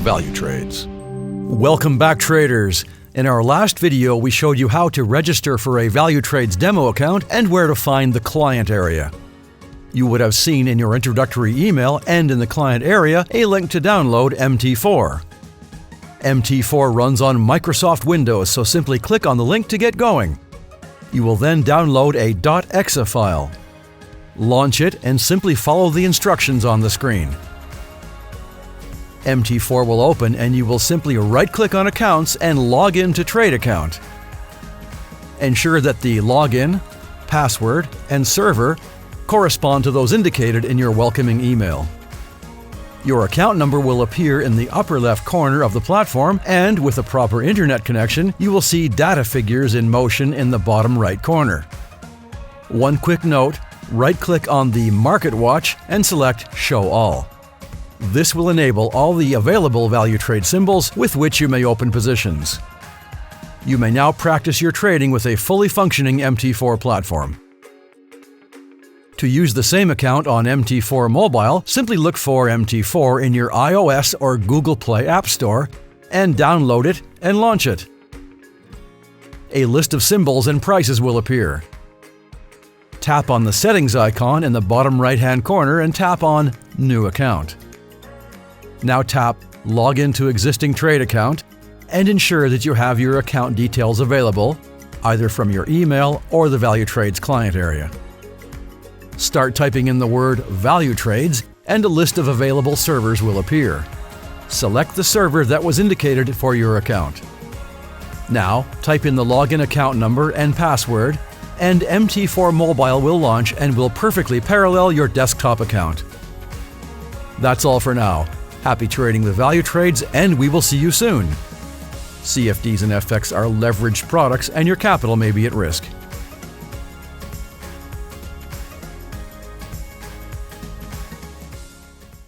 Valutrades. Welcome back, traders. In our last video, we showed you how to register for a Valutrades Demo account and where to find the client area. You would have seen in your introductory email and in the client area a link to download MT4. MT4 runs on Microsoft Windows, so simply click on the link to get going. You will then download a .exe file. Launch it and simply follow the instructions on the screen. MT4 will open and you will simply right-click on Accounts and log in to Trade Account. Ensure that the login, password, and server correspond to those indicated in your welcoming email. Your account number will appear in the upper left corner of the platform, and with a proper internet connection, you will see data figures in motion in the bottom right corner. One quick note, right-click on the Market Watch and select Show All. This will enable all the available Valutrade symbols with which you may open positions. You may now practice your trading with a fully functioning MT4 platform. To use the same account on MT4 Mobile, simply look for MT4 in your iOS or Google Play App Store and download it and launch it. A list of symbols and prices will appear. Tap on the settings icon in the bottom right-hand corner and tap on New Account. Now tap Log into existing trade account and ensure that you have your account details available, either from your email or the Valutrades client area. Start typing in the word Valutrades and a list of available servers will appear. Select the server that was indicated for your account. Now type in the login account number and password, and MT4 Mobile will launch and will perfectly parallel your desktop account. That's all for now. Happy trading with Valutrades, and we will see you soon. CFDs and FX are leveraged products and your capital may be at risk.